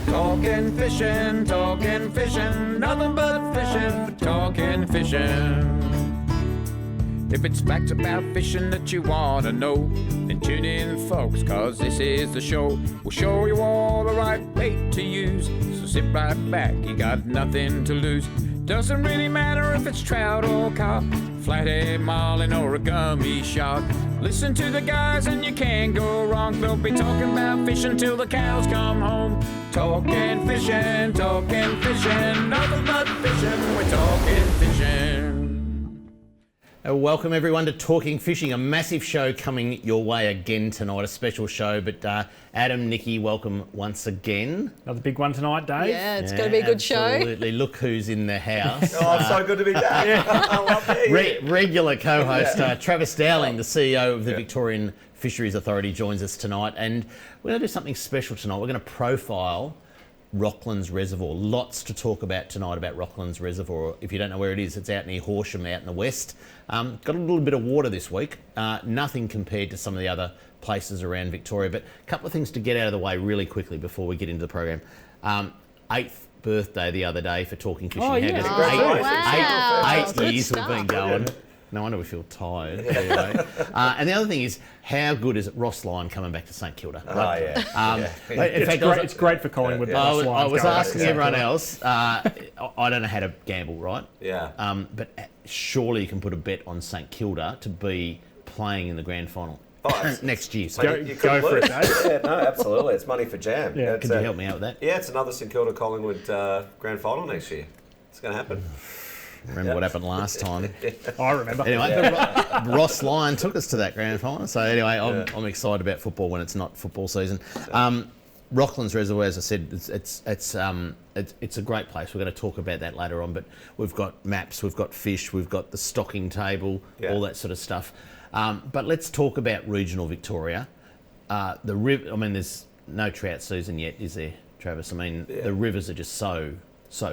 Talking fishing, nothing but fishing, talking fishing. If it's facts about fishing that you want to know, then tune in, folks, cause this is the show. We'll show you all the right bait to use, so sit right back, you got nothing to lose. Doesn't really matter if it's trout or carp, flathead, marlin or a gummy shark. Listen to the guys and you can't go wrong. They'll be talking about fishing till the cows come home. Talking fishing, nothing but fishing, we're talking fishing. Welcome everyone to Talking Fishing, a massive show coming your way again tonight, a special show. But Adam, Nikki, welcome once again. Another big one tonight, Dave. Yeah, it's going to be a good show. Absolutely. Look who's in the house. It's so good to be back. I love it. Regular co-host Travis Dowling, the CEO of the Victorian Fisheries Authority, joins us tonight. And we're going to do something special tonight. We're going to profile Rocklands Reservoir. Lots to talk about tonight about Rocklands Reservoir. If you don't know where it is, it's out near Horsham, out in the west. Got a little bit of water this week. Nothing compared to some of the other places around Victoria, but a couple of things to get out of the way really quickly before we get into the program. 8th birthday the other day for Talking Fishing. Oh, yeah. 8 years we've been going. No wonder we feel tired. Anyway. And the other thing is, how good is it Ross Lyon coming back to St Kilda? It's great for Collingwood. I was asking everyone else. I don't know how to gamble, right? Yeah. But surely you can put a bet on St Kilda to be playing in the grand final next year. So go for it, Dave. Yeah, no, absolutely. It's money for jam. Yeah. Could you help me out with that? Yeah, it's another St Kilda Collingwood grand final next year. It's going to happen. Remember what happened last time? I remember. Anyway, Ross Lyon took us to that grand final. So anyway, I'm excited about football when it's not football season. Rocklands Reservoir, as I said, it's a great place. We're going to talk about that later on. But we've got maps, we've got fish, we've got the stocking table, all that sort of stuff. But let's talk about regional Victoria. The river. I mean, there's no trout season yet, is there, Travis? I mean, the rivers are just so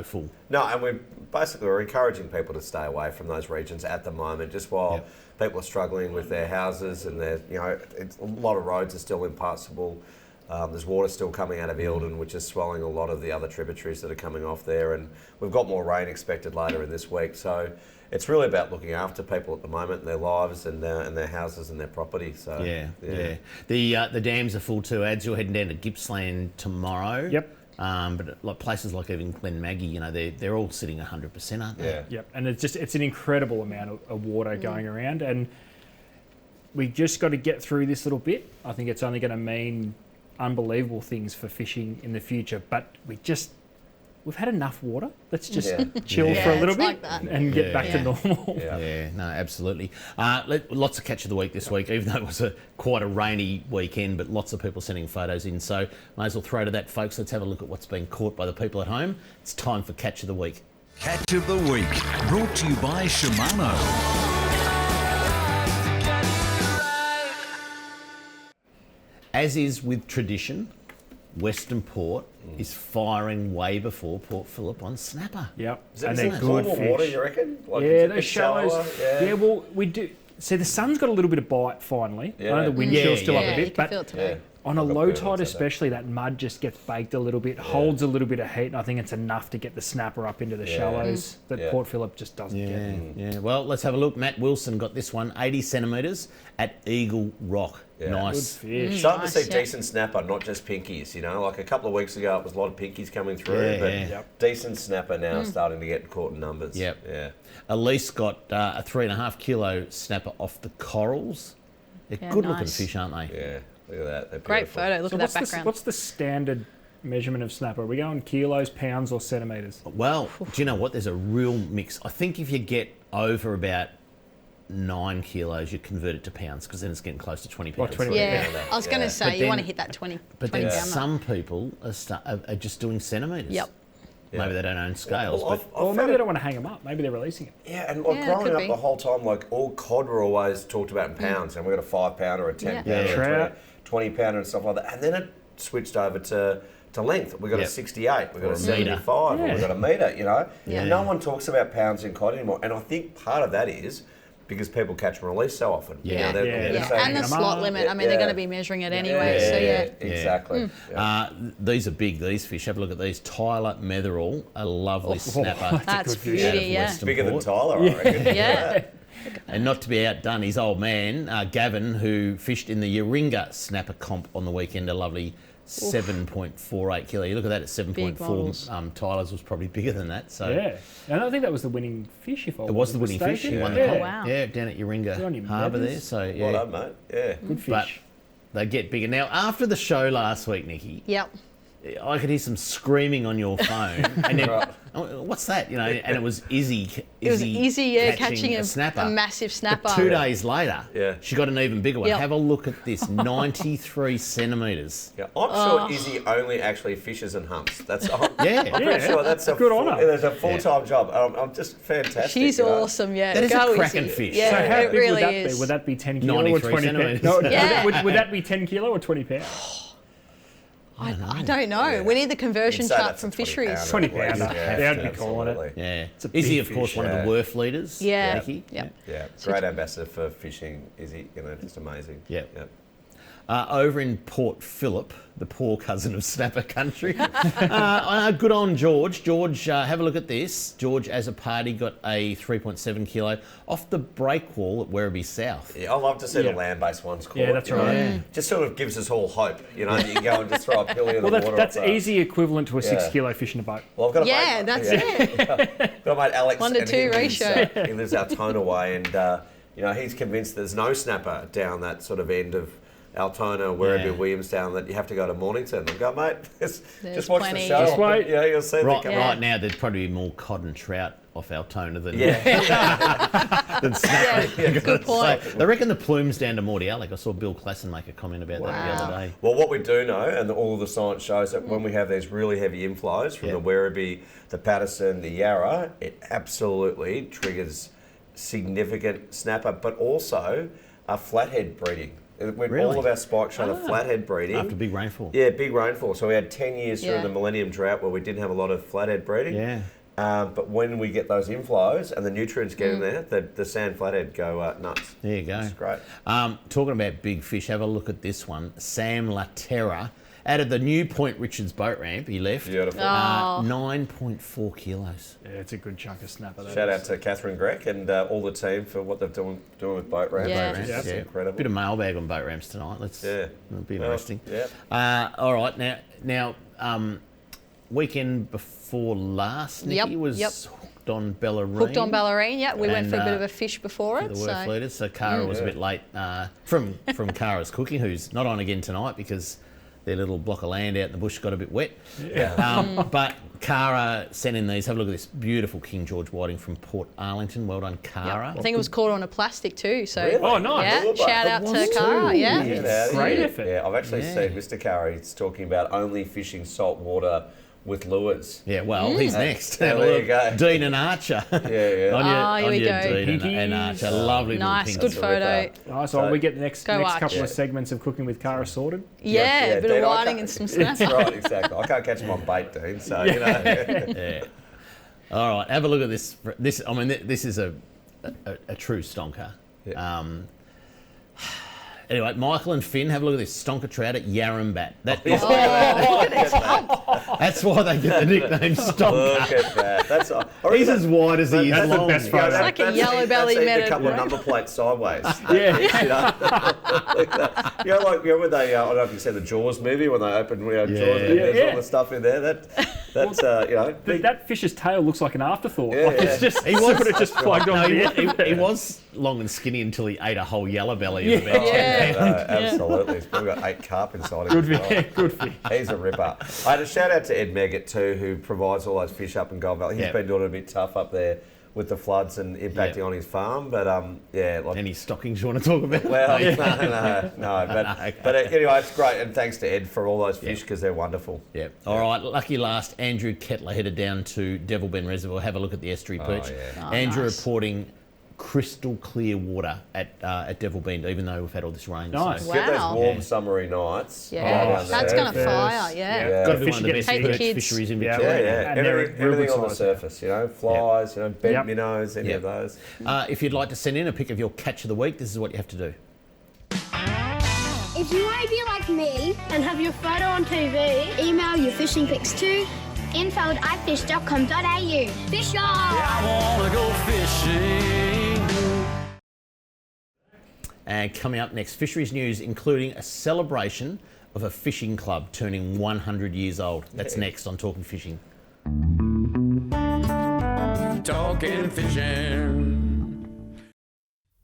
full. No, and we're encouraging people to stay away from those regions at the moment, just while people are struggling with their houses and a lot of roads are still impassable. There's water still coming out of Eildon, which is swelling a lot of the other tributaries that are coming off there, and we've got more rain expected later in this week. So it's really about looking after people at the moment, and their lives and their houses and their property. So The dams are full too. Ads, you're heading down to Gippsland tomorrow. Yep. But like places like even Glen Maggie, they're all sitting 100%, aren't they? Yeah. Yep. And it's an incredible amount of water going around, and we just got to get through this little bit. I think it's only going to mean unbelievable things for fishing in the future, but we've had enough water. Let's just chill for a little bit and get back to normal. Yeah, no, absolutely. Lots of catch of the week this week, even though it was quite a rainy weekend, but lots of people sending photos in. So might as well throw to that, folks. Let's have a look at what's been caught by the people at home. It's time for Catch of the Week. Catch of the Week, brought to you by Shimano. As is with tradition, Western Port is firing way before Port Phillip on snapper. Yep. And they're good fish. Water, you reckon? Those shallows. Yeah, well, we do. See, the sun's got a little bit of bite finally. I know the wind chill's still up a bit, but on a low tide especially, that mud just gets baked a little bit, holds a little bit of heat, and I think it's enough to get the snapper up into the shallows that Port Phillip just doesn't get. Yeah, well, let's have a look. Matt Wilson got this one, 80 centimetres at Eagle Rock. Yeah. Nice. Good fish. Starting to see decent snapper, not just pinkies. Like a couple of weeks ago, it was a lot of pinkies coming through, but decent snapper now starting to get caught in numbers. Yep. Yeah. Elise got a 3.5 kilo snapper off the corals. They're good-looking fish, aren't they? Yeah. Look at that. They're Great photo. Look at that background. What's the standard measurement of snapper? Are we going kilos, pounds, or centimetres? Well, do you know what? There's a real mix. I think if you get over about 9 kilos, you convert it to pounds, because then it's getting close to 20 pounds. 20 I was going to say, you want to hit that 20 But 20 then pound some people are just doing centimetres. Yep. Maybe they don't own scales. Or maybe they don't want to hang them up. Maybe they're releasing it. Yeah, and growing up the whole time, all cod were always talked about in pounds, and we got a 5 pounder, a 10 pounder, a 20 pounder, and stuff like that. And then it switched over to length. We got a 68, we got a 75, we got a metre. No one talks about pounds in cod anymore, and I think part of that is because people catch and release so often. Yeah. They're Yeah. saying- And the slot limit. I mean, they're going to be measuring it anyway. So yeah. Exactly. Yeah. These are big, these fish. Have a look at these. Tyler Metherall, a lovely snapper. That's good fish. out of beauty. Yeah. Western Bigger than Port. Tyler, I reckon. Yeah. And not to be outdone, his old man, Gavin, who fished in the Yaringa snapper comp on the weekend, a lovely 7.48 kilo. You look at that at Big 7.4. models. Tyler's was probably bigger than that. So Yeah. And I think that was the winning fish, if I it was the winning fish. mistaken. He won Yeah. the comp. Wow. Yeah, down at Good on Yaringa you, Harbour there. Mathers. So yeah, Well done, mate. Yeah. Good fish. but they get bigger. Now, after the show last week, Nikki, Yep. I could hear some screaming on your phone, and then, Right. oh, what's that? You know, and it was Izzy. It was easy, yeah, catching a snapper. a massive snapper. But 2 days later, Yeah. she got an even bigger one. Yep. Have a look at this, 93 centimetres. Yeah, I'm sure Izzy only actually fishes and hunts. That's I'm Yeah. pretty Yeah. sure that's a Good on her. There's a full-time job. I'm just fantastic. She's you know. awesome, yeah. That is Go a cracking Izzy. fish. Yeah, So how it big really would that is. be? Would that be 10 kilo or 93 20 centimetres. pounds? No, Yeah. would that be 10 kilo or 20 pounds? I don't know. We need the conversion You'd say chart that's from a 20 Fisheries. pounder. 20 at least. pounder. Yeah, I'd be calling it. absolutely. Yeah. a big Izzy, of course, fish, one of yeah. the Worth leaders. Yeah. Nikki. Yep. Yeah, great ambassador for fishing, Izzy. You know, just amazing. Yep. Yep. Over in Port Phillip, the poor cousin of snapper country. Good on George. George, have a look at this. George, as a party, got a 3.7 kilo off the breakwall at Werribee South. Yeah, I love to see Yeah. the land-based ones caught. Yeah, that's you know. right. Yeah. Just sort of gives us all hope. You know, you can go and just throw a pilly in Well, the water. that's off that. easy equivalent to a 6 Yeah. kilo fish in a boat. Well, I've got a Yeah, mate, that's it. got a mate Alex. 1 to and 2 he lives, ratio. he lives Altona way, and you know he's convinced there's no snapper down that sort of end of Altona, Werribee, Yeah. Williamstown, that you have to go to Mornington. And go, mate, just There's watch plenty. the show. Just wait. Yeah, you'll see Right, them come Yeah. right now, there'd probably be more cod and trout off Altona than, Yeah. than snapper. Yeah, good point. So, they reckon the plume's down to Morty Alec. I saw Bill Klassen make a comment about that the Wow. other day. Well, what we do know, and all the science shows that when we have these really heavy inflows from Yeah. the Werribee, the Patterson, the Yarra, it absolutely triggers significant snapper, but also flathead breeding. When Really? all of our spikes show the flathead breeding. After big rainfall. Yeah, big rainfall. So we had 10 years Yeah. through the millennium drought where we didn't have a lot of flathead breeding. Yeah. But when we get those inflows and the nutrients get in there, the sand flathead go nuts. There you go. It's great. Talking about big fish, have a look at this one. Sam Laterra, out of the new Point Richards boat ramp, he left. Beautiful. Oh. 9.4 kilos. Yeah, it's a good chunk of snapper. that Shout is. out to Catherine Greck and all the team for what they're doing with boat ramps. Yeah. Boat ramps. Yeah. It's incredible. Bit of mailbag on boat ramps tonight. Yeah. It'll be Well, interesting. yeah. All right, now, weekend before last, Nikki Yep, was yep. hooked on Bellarine. Hooked on Ballerine, yeah. We went And, for a bit of a fish before for it. the work So. leaders. So Cara was a bit late from Cara's Cooking, who's not on again tonight because their little block of land out in the bush got a bit wet. But Cara sent in these. Have a look at this beautiful King George whiting from Port Arlington. Well done, Cara. I think it was caught on a plastic too. So Really? Oh, nice. yeah, Good shout one. out It to was Cara. too. Yeah. Get out of Great here. effort. Yeah, I've actually Yeah. seen Mr. Carey talking about only fishing saltwater with lures. Yeah, well, he's next. Yeah, Have a there you look. go. Dean and Archer. Yeah. Here we go. Dean and Pinkies. Archer. Lovely Nice, little good pinkies. photo. Nice. So we get the next Go Arch. couple Yeah. of segments of Cooking with Cara sorted. Yeah, a bit Dean, of I whiting can't- and some That's snapper. right, exactly. I can't catch them on bait, Dean, so, you know. Yeah. All right, have a look at this. This is a true stonker. Yeah. Anyway, Michael and Finn, have a look at this stonker trout at Yarrambat. Look at that. That's why they get the nickname stonker. Look at that. That's I He's reckon as wide as he is That's the long. best photo. that- like a that's yellow even- belly that's even meta, a couple of right? number plates sideways. Yeah. You know, like that. You know, like when they, I don't know if you see the Jaws movie when they open Jaws, and there's Yeah. all the stuff in there. That's you know, big, That fish's tail looks like an afterthought. Yeah, like yeah. it's just He was- sort of just plugged No, on the he end. was long and skinny until he ate a whole yellow belly of Yeah. about 10 Yeah. pounds. absolutely. He's probably got 8 carp inside him. Good as well. fish. Good fish. He's a ripper. I had a shout out to Ed Meggett too, who provides all those fish up in Gold Valley. He's Yeah. been doing it a bit tough up there with the floods and impacting Yeah. on his farm. But yeah, like Any stockings you want to talk about? well, no. But anyway, it's great, and thanks to Ed for all those fish because they're wonderful. Yeah. All right. Lucky last. Andrew Kettler headed down to Devil Bend Reservoir. Have a look at the estuary perch. yeah. Oh, Andrew nice. reporting crystal clear water at Devil Bend, even though we've had all this rain. Nice. So. Get those Wow. warm summery nights. Yeah, that's going to fire, yeah. Got to be one of the Fish best get perch kids. fisheries in Yeah. Victoria. And they're Everything real on the size. surface, flies, bent Yep. minnows, any Yep. of those. If you'd like to send in a pic of your catch of the week, this is what you have to do. If you want to be like me and have your photo on TV, email your fishing pics to info@ifish.com.au. Fish on! I wanna go fishing. And coming up next, fisheries news, including a celebration of a fishing club turning 100 years old. That's next on Talking Fishing. Talking fishing.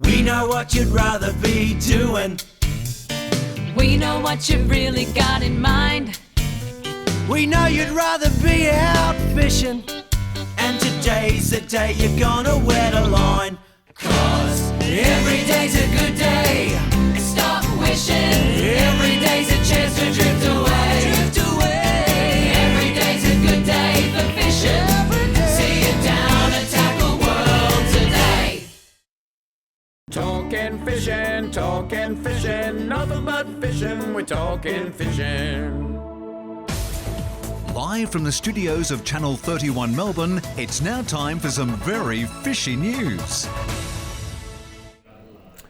We know what you'd rather be doing. We know what you've really got in mind. We know you'd rather be out fishing. And today's the day you're gonna wet a line. 'Cause every day's a good day. Stop wishing. Every day's a chance to drift away. Drift away. Every day's a good day for fishing. See you down at Tackle World today. Talking fishing, nothing but fishing. We're talking fishing. Live from the studios of Channel 31 Melbourne, it's now time for some very fishy news.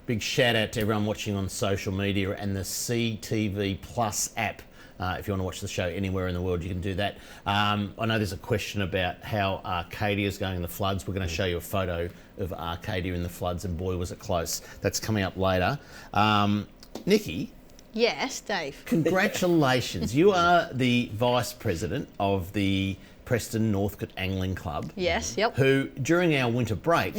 Big shout out to everyone watching on social media and the CTV Plus app. If you want to watch the show anywhere in the world, you can do that. I know there's a question about how Arcadia is going in the floods. We're going to show you a photo of Arcadia in the floods, and boy, was it close. That's coming up later. Nikki, Yes, Dave. congratulations. You are the Vice President of the Preston Northcote Angling Club. Yes, yep. Who, during our winter break,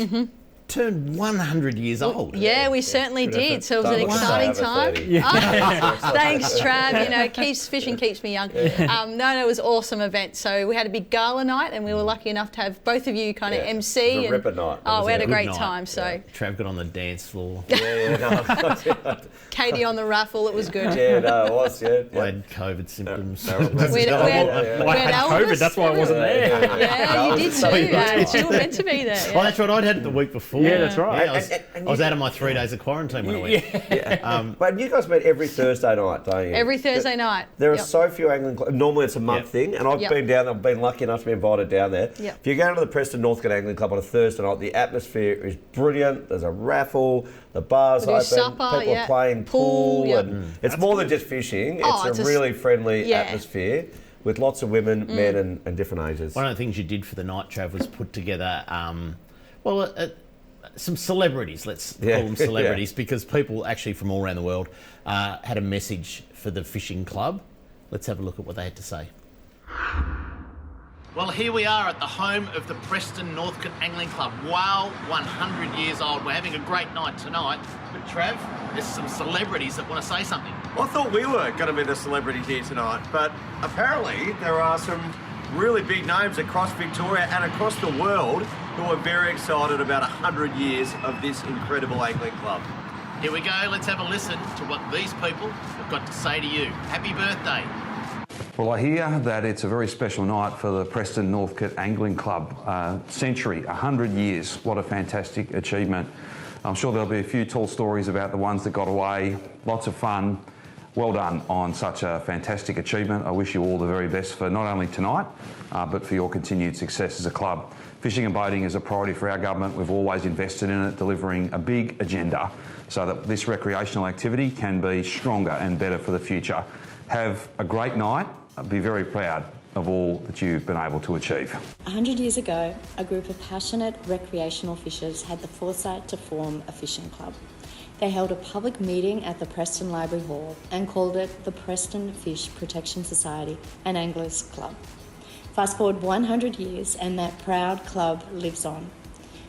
turned 100 years old. Yeah, we certainly did. So it was an Don't look exciting so time. Thanks, Trav. You know, fishing keeps me young. No, it was an awesome event. So we had a big gala night, and we were lucky enough to have both of you kind of MC. It was a and, ripper night. Oh, we had a Good great night. time. So Trav got on the dance floor. Katie on the raffle, it was good. Yeah, no, it was, I yeah. had COVID symptoms. We had Well, I had Elvis, COVID, that's why I wasn't there. Yeah, you did too. You were meant to be there. Oh, Yeah. that's right. I'd had it the week before. Yeah, that's right. Yeah, I was out of my 3 days of quarantine when I went. But you guys meet every Thursday night, don't you? Every Thursday night. There are Yep. so few angling clubs. Normally it's a month Yep. thing, and I've Yep. been down there. I've been lucky enough to be invited down there. Yep. If you go to the Preston Northcote Angling Club on a Thursday night, the atmosphere is brilliant. There's a raffle, the bar's We do open, supper, people yeah. are playing Pool, pool, yep. and it's more than just fishing. Oh, It's it's a a really friendly yeah. atmosphere with lots of women, men, and different ages. One of the things you did for the night, Trav, was put together, some celebrities, let's Yeah. call them celebrities, because people actually from all around the world had a message for the fishing club. Let's have a look at what they had to say. Well, here we are at the home of the Preston Northcote Angling Club. Wow, 100 years old. We're having a great night tonight. But Trav, there's some celebrities that want to say something. I thought we were going to be the celebrities here tonight, but apparently there are some really big names across Victoria and across the world who are very excited about 100 years of this incredible angling club. Here we go. Let's have a listen to what these people have got to say to you. Happy birthday. Well, I hear that it's a very special night for the Preston Northcote Angling Club. Century, 100 years. What a fantastic achievement. I'm sure there'll be a few tall stories about the ones that got away. Lots of fun. Well done on such a fantastic achievement. I wish you all the very best for not only tonight, but for your continued success as a club. Fishing and boating is a priority for our government. We've always invested in it, delivering a big agenda so that this recreational activity can be stronger and better for the future. Have a great night. Be very proud of all that you've been able to achieve. 100 years ago, a group of passionate recreational fishers had the foresight to form a fishing club. They held a public meeting at the Preston Library Hall and called it the Preston Fish Protection Society and Anglers Club. Fast forward 100 years and that proud club lives on.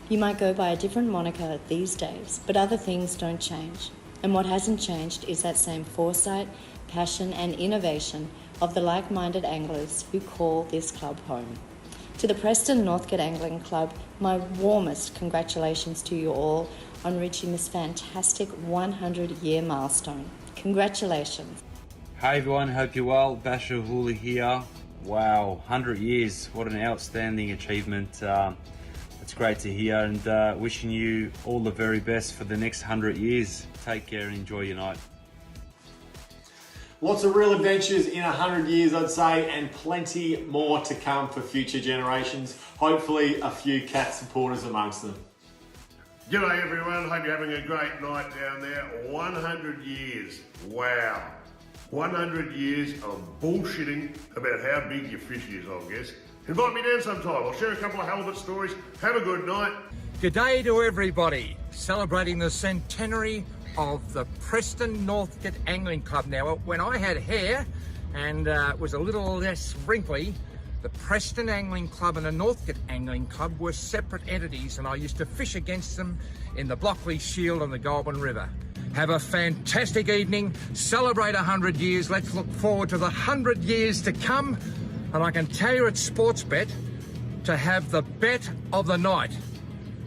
You might go by a different moniker these days, but other things don't change. And what hasn't changed is that same foresight, passion and innovation of the like-minded anglers who call this club home. To the Preston Northcote Angling Club, my warmest congratulations to you all on reaching this fantastic 100-year milestone. Congratulations. Hi everyone, hope you're well. Basher Huli here. Wow, 100 years, what an outstanding achievement. It's great to hear, and wishing you all the very best for the next 100 years. Take care and enjoy your night. Lots of real adventures in 100 years, I'd say, and plenty more to come for future generations. Hopefully a few cat supporters amongst them. G'day everyone, hope you're having a great night down there. 100 years, wow. 100 years of bullshitting about how big your fish is, I guess. Invite me down sometime, I'll share a couple of halibut stories. Have a good night. G'day to everybody, celebrating the centenary of the Preston Northcote Angling Club. Now, when I had hair and was a little less wrinkly, the Preston Angling Club and the Northcote Angling Club were separate entities, and I used to fish against them in the Blockley Shield on the Goulburn River. Have a fantastic evening, celebrate 100 years, let's look forward to the 100 years to come, and I can tell you at Sportsbet to have the bet of the night.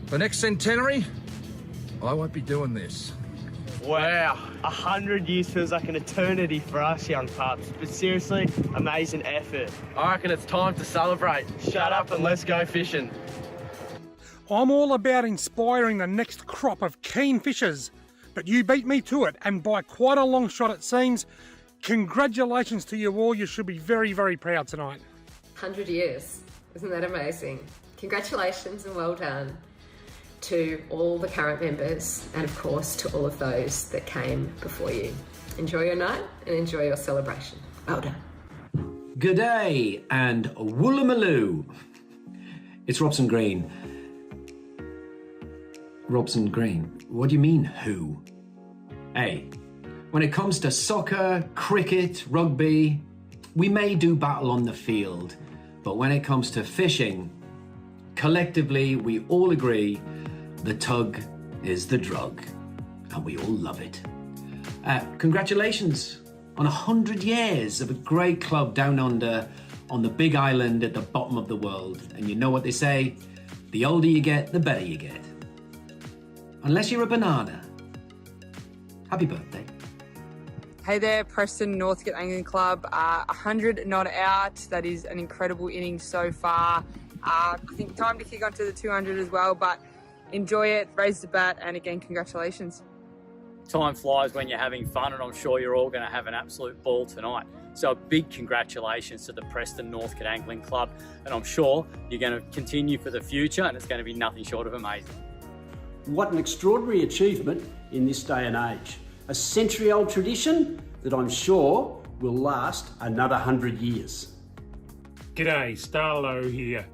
The next centenary, I won't be doing this. Wow, 100 years feels like an eternity for us young pups, but seriously, amazing effort. I reckon it's time to celebrate. Shut up and let's go fishing. I'm all about inspiring the next crop of keen fishers, but you beat me to it, and by quite a long shot it seems. Congratulations to you all, you should be very, very proud tonight. 100 years, isn't that amazing? Congratulations and well done to all the current members and of course to all of those that came before you. Enjoy your night and enjoy your celebration. Well done. Good day and woollamaloo. It's Robson Green. Robson Green, what do you mean who? Hey, when it comes to soccer, cricket, rugby, we may do battle on the field, but when it comes to fishing, collectively we all agree the tug is the drug, and we all love it. Congratulations on 100 years of a great club down under on the big island at the bottom of the world. And you know what they say, the older you get, the better you get. Unless you're a banana. Happy birthday. Hey there, Preston Northcote Angling Club. 100 not out. That is an incredible innings so far. I think time to kick on to the 200 as well, but enjoy it, raise the bat, and again, congratulations. Time flies when you're having fun, and I'm sure you're all going to have an absolute ball tonight. So a big congratulations to the Preston Northcote Angling Club, and I'm sure you're going to continue for the future, and it's going to be nothing short of amazing. What an extraordinary achievement in this day and age. A century-old tradition that I'm sure will last another 100 years. G'day, Starlow here.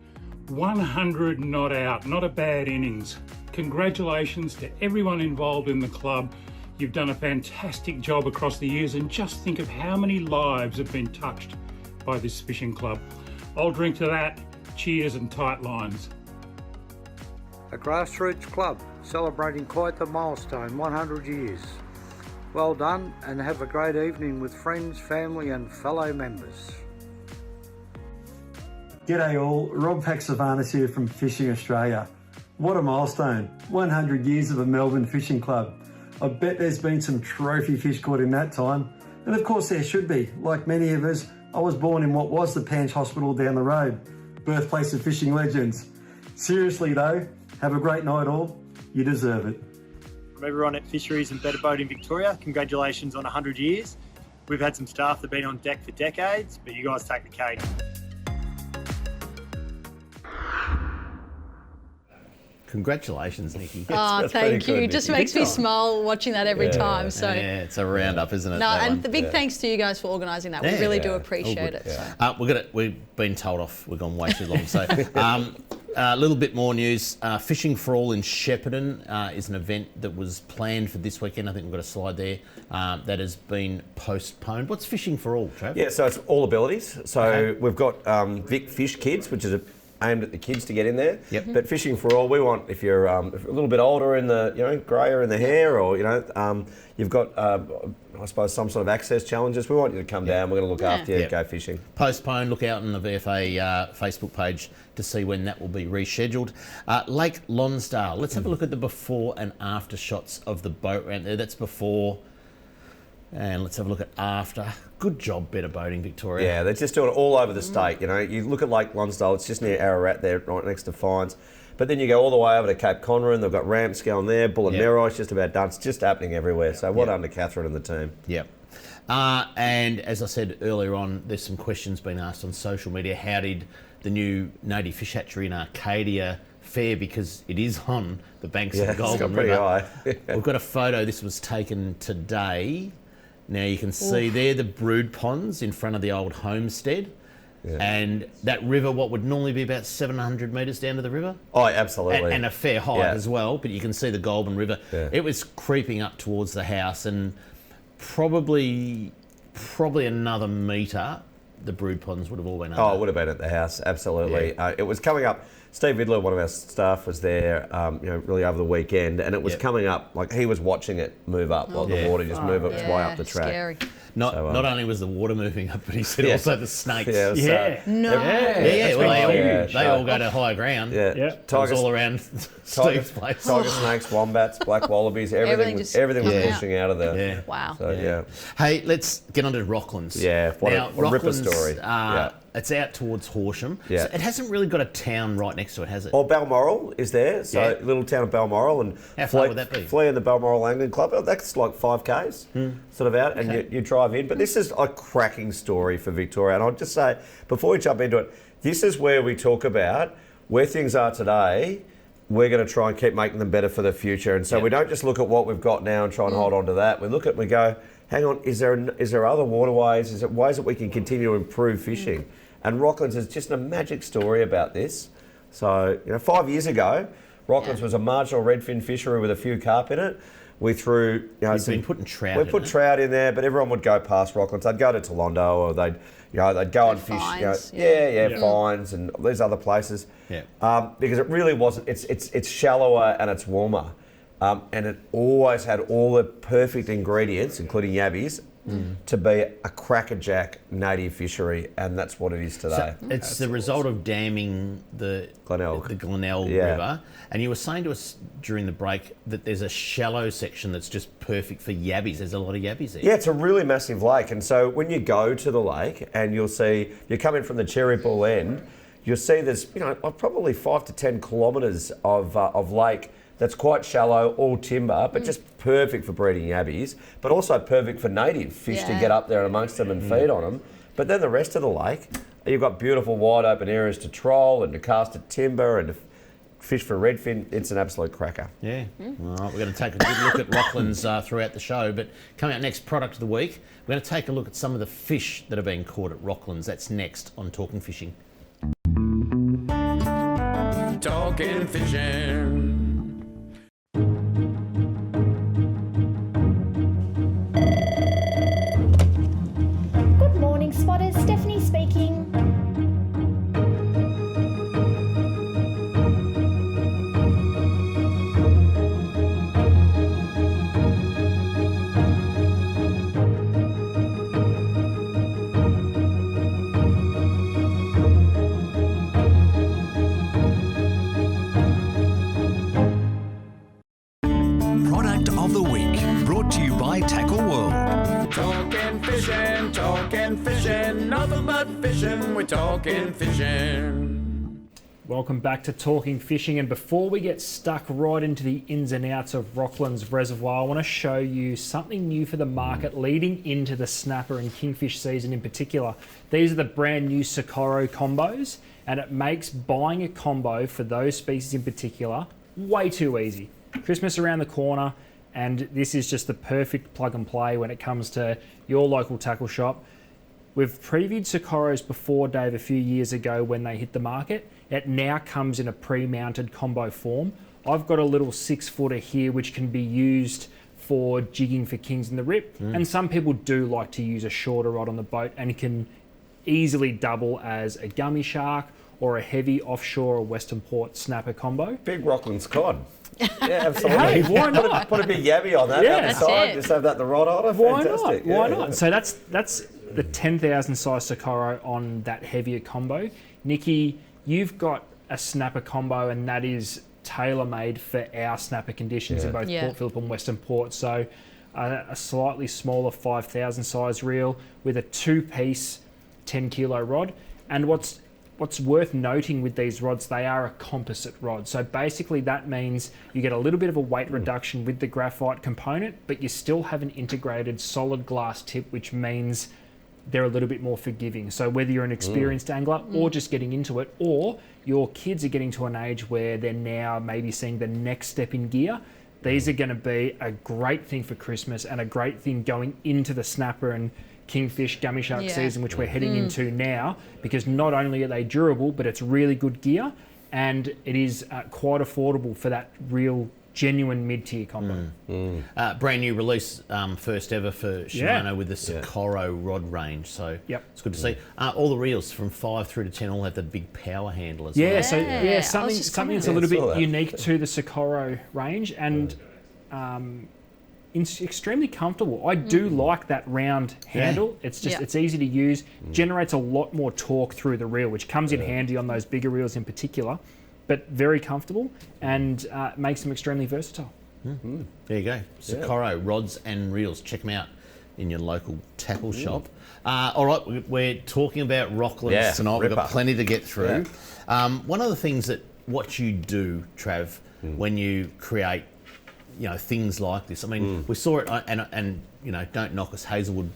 100 not out, not a bad innings. Congratulations to everyone involved in the club. You've done a fantastic job across the years, and just think of how many lives have been touched by this fishing club. I'll drink to that. Cheers and tight lines. A grassroots club celebrating quite the milestone, 100 years. Well done, and have a great evening with friends, family and fellow members. G'day all, Rob Paxavanis here from Fishing Australia. What a milestone, 100 years of a Melbourne fishing club. I bet there's been some trophy fish caught in that time. And of course there should be. Like many of us, I was born in what was the Panch Hospital down the road, birthplace of fishing legends. Seriously though, have a great night all, you deserve it. From everyone at Fisheries and Better Boat in Victoria, congratulations on 100 years. We've had some staff that have been on deck for decades, but you guys take the cake. Congratulations, Nikki. Thank you. Just makes me smile watching that every time. So yeah, it's a roundup, isn't it? No, and the big thanks to you guys for organising that. We really do appreciate it. So. We've been told off. We've gone way too long. So a little bit more news. Fishing for All in Shepparton is an event that was planned for this weekend. I think we've got a slide there that has been postponed. What's Fishing for All, Trav? Yeah, so it's all abilities. So we've got Vic Fish Kids, which is aimed at the kids to get in there. Yep. But Fishing for All, we want, if you're a little bit older in the, greyer in the hair, or, you've got, I suppose, some sort of access challenges, we want you to come down. We're going to look after you, go fishing. Postponed. Look out on the VFA Facebook page to see when that will be rescheduled. Lake Lonsdale. Let's have a look at the before and after shots of the boat ramp there. That's before. And let's have a look at after. Good job, Better Boating Victoria. Yeah, they're just doing it all over the state. You know, you look at Lake Lonsdale, it's just near Ararat there, right next to Fines. But then you go all the way over to Cape Conran, they've got ramps going there, Bullinero, just about done. It's just happening everywhere. So well done to Catherine and the team. Yep. And as I said earlier on, there's some questions being asked on social media. How did the new native fish hatchery in Arcadia fare? Because it is on the banks of the Golden River. High. We've got a photo. This was taken today. Now you can see there the brood ponds in front of the old homestead. Yeah. And that river, what would normally be about 700 metres down to the river? Oh, absolutely. And a fair height as well, but you can see the Goulburn River. Yeah. It was creeping up towards the house, and probably another metre, the brood ponds would have all been under. Oh, it would have been at the house, absolutely. Yeah. It was coming up. Steve Vidler, one of our staff, was there, really over the weekend, and it was coming up, like he was watching it move up, like the water just move its way up the track. Scary. Not only was the water moving up, but he said also the snakes. Well, they all go to higher ground. Yeah. Tigers all around Steve's place. Tiger snakes, wombats, black wallabies, everything was pushing out of there. Yeah. Wow. So, Hey, let's get on to Rocklands. Yeah, what a ripper story. It's out towards Horsham. Yeah. So it hasn't really got a town right next to it, has it? Well, Balmoral is there, so little town of Balmoral. And how far would that be? Flea and the Balmoral Angling Club, that's like 5 k's sort of out, and you drive in. But this is a cracking story for Victoria. And I'll just say, before we jump into it, this is where we talk about where things are today. We're going to try and keep making them better for the future. And so we don't just look at what we've got now and try and hold on to that. We look at it and we go, hang on, is there other waterways? Is there ways that we can continue to improve fishing? And Rocklands is just a magic story about this. So, 5 years ago, Rocklands was a marginal redfin fishery with a few carp in it. We threw, We've been putting trout in. We put trout in there, but everyone would go past Rocklands. They'd go to Tolondo, or they'd go and fish. Fines and there's other places. Yeah. Because it really wasn't. It's shallower and it's warmer, and it always had all the perfect ingredients, including yabbies, to be a crackerjack native fishery, and that's what it is today. So it's the result of damming the Glenelg River. And you were saying to us during the break that there's a shallow section that's just perfect for yabbies. There's a lot of yabbies there. Yeah, it's a really massive lake, and so when you go to the lake and you'll see, you come in from the Cherry Bull end, you'll see there's probably 5 to 10 kilometres of lake that's quite shallow, all timber, but just perfect for breeding yabbies, but also perfect for native fish to get up there amongst them and feed on them. But then the rest of the lake, you've got beautiful wide open areas to troll and to cast at timber and to fish for redfin. It's an absolute cracker. Yeah. All right, we're going to take a good look at Rocklands throughout the show, but coming out next, product of the week, we're going to take a look at some of the fish that are being caught at Rocklands. That's next on Talking Fishing. Talking Fishing. Good morning, spotters. Stephanie speaking. Product of the week, brought to you by Tackle World. Talking fishing, nothing but fishing, we're talking fishing. Welcome back to Talking Fishing, and before we get stuck right into the ins and outs of Rocklands Reservoir, I want to show you something new for the market leading into the snapper and kingfish season in particular. These are the brand new Socorro combos, and it makes buying a combo for those species in particular way too easy. Christmas around the corner, and this is just the perfect plug and play when it comes to your local tackle shop. We've previewed Socorros before, Dave, a few years ago when they hit the market. It now comes in a pre-mounted combo form. I've got a little 6-footer here which can be used for jigging for kings in the rip, and some people do like to use a shorter rod on the boat, and it can easily double as a gummy shark or a heavy offshore or Western Port snapper combo. Big Rocklands cod. Yeah, absolutely. Hey, why not? Put a big yabby on that. Yeah, outside. Just have that the rod on it. Why Fantastic. not? Why not? So that's the 10,000 size Socorro on that heavier combo. Nikki, you've got a snapper combo, and that is tailor-made for our snapper conditions in both Port Phillip and Western Port. So a slightly smaller 5,000 size reel with a 2-piece 10 kilo rod. And what's worth noting with these rods, they are a composite rod. So basically that means you get a little bit of a weight reduction with the graphite component, but you still have an integrated solid glass tip, which means they're a little bit more forgiving. So whether you're an experienced angler or just getting into it, or your kids are getting to an age where they're now maybe seeing the next step in gear, these are going to be a great thing for Christmas and a great thing going into the snapper and kingfish, gummy shark season, which we're heading into now, because not only are they durable, but it's really good gear, and it is quite affordable for that real genuine mid-tier combo. Brand new release, first ever for Shimano with the Socorro rod range, so it's good to see. All the reels from 5 through to 10 all have the big power handle as well. Something that's a little bit unique to the Socorro range, and it's extremely comfortable. I do like that round handle. It's just it's easy to use, generates a lot more torque through the reel, which comes in handy on those bigger reels in particular, but very comfortable and makes them extremely versatile. There you go, Socorro rods and reels. Check them out in your local tackle shop. All right, we're talking about Rocklands tonight. We've got plenty to get through. One of the things what you do, Trav, when you create things like this. I mean, we saw it, and don't knock us, Hazelwood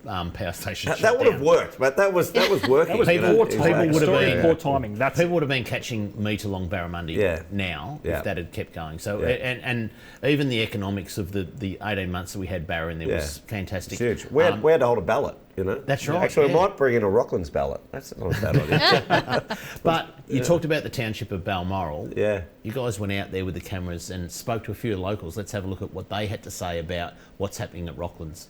power station. That would have worked, but that was working. People would have poor timing. People would have been catching metre-long barramundi now if that had kept going. So and even the economics of the 18 months that we had barra in there was fantastic. It's huge. We had to hold a ballot. That's right. Actually, we might bring in a Rocklands ballot. That's not a bad idea. But you talked about the township of Balmoral. Yeah. You guys went out there with the cameras and spoke to a few locals. Let's have a look at what they had to say about what's happening at Rocklands.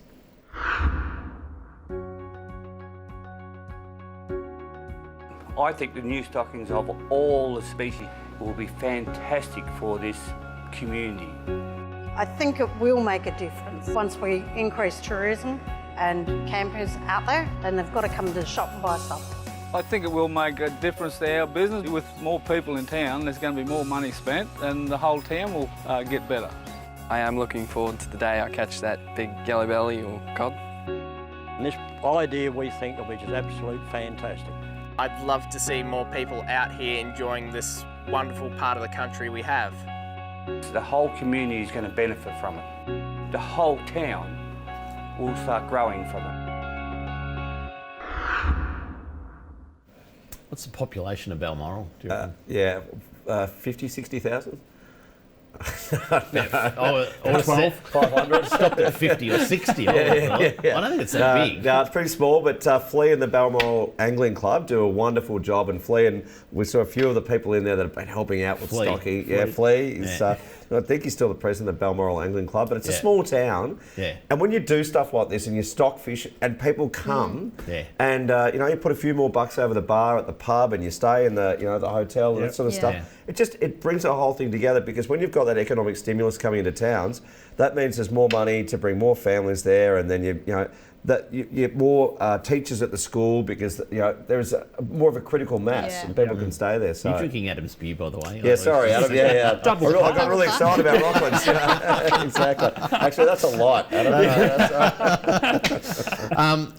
I think the new stockings of all the species will be fantastic for this community. I think it will make a difference once we increase tourism and campers out there, and they've got to come to the shop and buy stuff. I think it will make a difference to our business. With more people in town, there's going to be more money spent and the whole town will get better. I am looking forward to the day I catch that big yellow belly or cod. And this idea we think will be just absolute fantastic. I'd love to see more people out here enjoying this wonderful part of the country we have. The whole community is going to benefit from it. The whole town will start growing from it. What's the population of Balmoral, do you reckon? 50, 60,000. Or 12, 500. Stopped at 50 or 60. I don't think it's that big. No, it's pretty small, but Flea and the Balmoral Angling Club do a wonderful job. And Flea, and we saw a few of the people in there that have been helping out with stocking. Flea is, I think he's still the president of the Balmoral Angling Club, but it's a small town. And when you do stuff like this and you stock fish and people come, and you put a few more bucks over the bar at the pub and you stay in the the hotel and that sort of stuff. It brings the whole thing together, because when you've got that economic stimulus coming into towns, that means there's more money to bring more families there, and then you get more teachers at the school, because there's more of a critical mass and people can stay there. So you're drinking Adam's beer, by the way. Yeah, sorry, Adam. I got really excited about Rocklands. Exactly. Actually, that's a lot, Adam.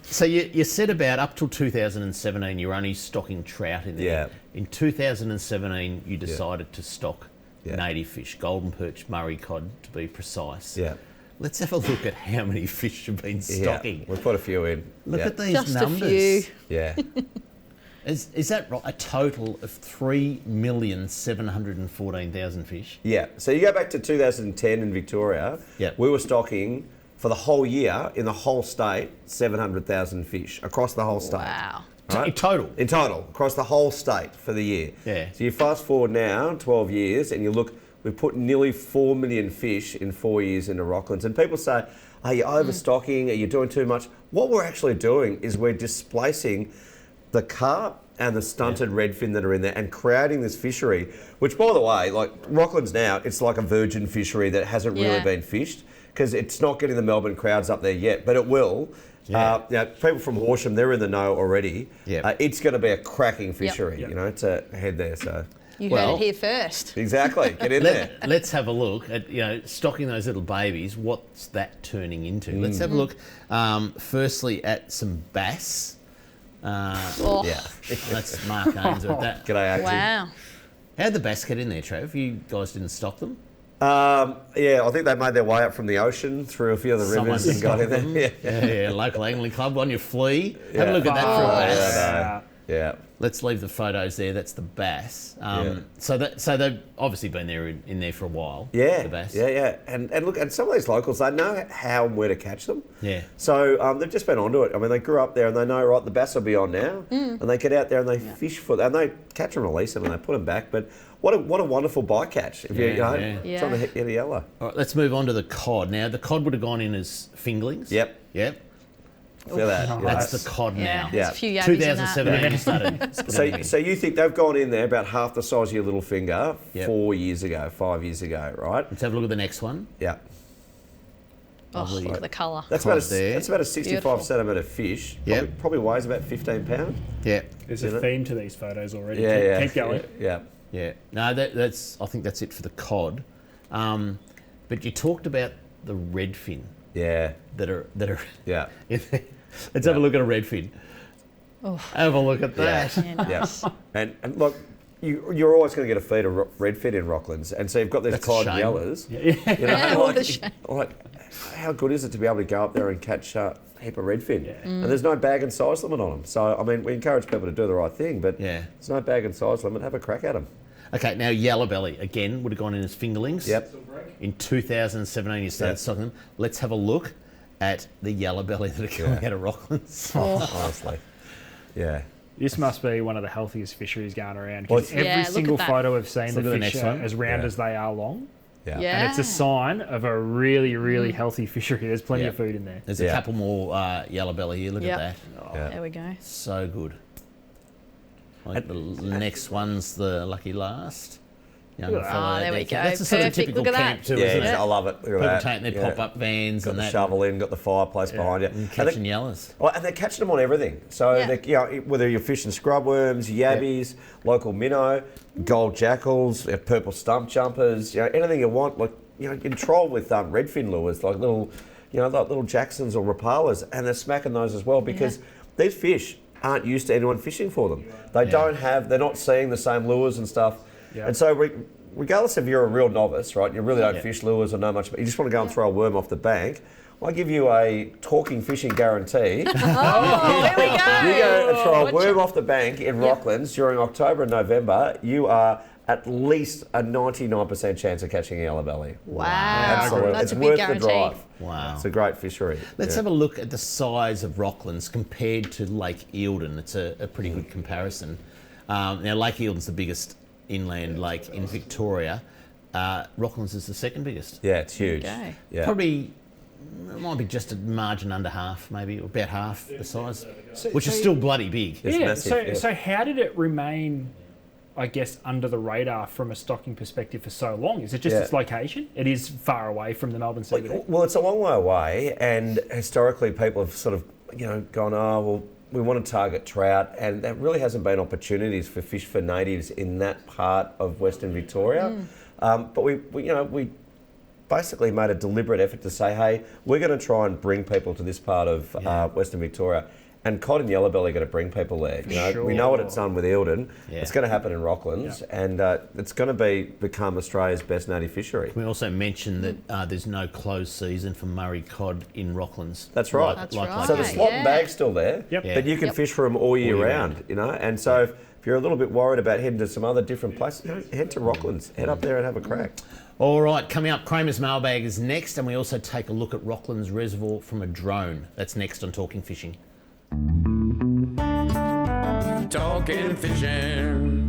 So you said about up till 2017 you were only stocking trout in there. In 2017 you decided to stock native fish, golden perch, Murray cod to be precise. Let's have a look at how many fish you've been stocking. We've put a few in. Look at these Just numbers. a few. Yeah. Is that right? A total of 3,714,000 fish? Yeah. So you go back to 2010 in Victoria, we were stocking for the whole year in the whole state 700,000 fish across the whole state. Wow. Right? In total? In total, across the whole state for the year. Yeah. So you fast forward now 12 years and you look, we've put nearly 4 million fish in 4 years into Rocklands. And people say, are you overstocking? Are you doing too much? What we're actually doing is we're displacing the carp and the stunted redfin that are in there and creating this fishery, which, by the way, like Rocklands now, it's like a virgin fishery that hasn't really been fished, because it's not getting the Melbourne crowds up there yet, but it will. People from Horsham, they're in the know already. It's going to be a cracking fishery, to head there. So You heard it here first. Exactly. Get in there. Let's have a look at, stocking those little babies. What's that turning into? Let's have a look, firstly, at some bass. Yeah, that's Mark Ains with that. G'day, Axie. Wow. How'd the bass get in there, Trav? You guys didn't stock them? Yeah, I think they made their way up from the ocean through a few of the rivers and got in there. Yeah, local angling club on your flea. Have a look at that for a bass. Yeah. Let's leave the photos there. That's the bass. So they've obviously been there in there for a while. Yeah, the bass. yeah. And look, and some of these locals, they know how and where to catch them. Yeah. So they've just been onto it. I mean, they grew up there and they know, right, the bass will be on now. And they get out there and they fish for them. And they catch and release them and they put them back. But what a wonderful bycatch if you're trying to hit a yellow. All right, let's move on to the cod. Now, the cod would have gone in as fingerlings. Yep. Feel that. That's the cod now. There's a few yabbies in that. 2017 started. So you think they've gone in there about half the size of your little finger 5 years ago, right? Let's have a look at the next one. Yeah. Oh, look at the colour. That's about a 65 centimetre fish. Probably weighs about 15 pounds. Yeah. There's a theme to these photos already. Keep going. Yeah. No, that's. I think that's it for the cod. But you talked about the redfin. Yeah. That are. Yeah. Let's have a look at a redfin. Oh. Have a look at that. Yeah, nice. And look, you're always going to get a feed of redfin in Rocklands, and so you've got these cod yellows. Like, how good is it to be able to go up there and catch a heap of redfin? And there's no bag and size limit on them. So I mean, we encourage people to do the right thing, but there's no bag and size limit. Have a crack at them. Okay, now yellow belly again would have gone in as fingerlings. Yep. In 2017, you started stocking them. Let's have a look at the yellow belly that are coming out of Rocklands. Honestly, yeah. This must be one of the healthiest fisheries going around. Because every single photo I've seen, the fish are as round as they are long. Yeah. And it's a sign of a really, really healthy fishery. There's plenty of food in there. There's a couple more yellow belly here. Look at that. Oh, there we go. So good. Like the next one's the lucky last. There we go. That's a sort of typical camp too, isn't it? I love it. Look at People that. taking their pop-up vans got and the that. shovel in, got the fireplace behind you. And catching yellows. Well, and they're catching them on everything. So whether you're fishing scrubworms, yabbies, local minnow, gold jackals, purple stump jumpers, anything you want. Like you can troll with redfin lures, like little, like little Jacksons or Rapalas, and they're smacking those as well because these fish aren't used to anyone fishing for them. They're not seeing the same lures and stuff. Yeah. And so regardless if you're a real novice, right, you really don't fish lures or know much, but you just want to go and throw a worm off the bank, I give you a talking fishing guarantee. Here we go. You go and throw a worm off the bank in Rocklands during October and November, you are at least a 99% chance of catching a yellow belly. Wow. Absolutely. That's it's a big worth guarantee. the drive. Wow. It's a great fishery. Let's have a look at the size of Rocklands compared to Lake Eildon. It's a pretty good comparison. Now, Lake Eildon's the biggest inland lake in Victoria. Rocklands is the second biggest. Yeah, it's huge. Okay. Yeah. Probably might be just a margin under half, maybe, or about half the size, which is still bloody big. It's massive, So how did it remain, I guess, under the radar from a stocking perspective for so long? Is it just its location? It is far away from the Melbourne CBD. Well, it's a long way away, and historically people have sort of, gone, we want to target trout, and there really hasn't been opportunities for fish for natives in that part of Western Victoria. But we basically made a deliberate effort to say, hey, we're going to try and bring people to this part of Western Victoria. And cod and yellow belly are going to bring people there. We know what it's done with Eildon. It's going to happen in Rocklands, and it's going to become Australia's best native fishery. We also mentioned that there's no closed season for Murray cod in Rocklands. That's right. So the slot and bag's still there, but you can fish for them all year round. And so if you're a little bit worried about heading to some other different places, head to Rocklands. Head up there and have a crack. All right, coming up, Kramer's Mailbag is next, and we also take a look at Rocklands Reservoir from a drone. That's next on Talking Fishing. Talking fishing.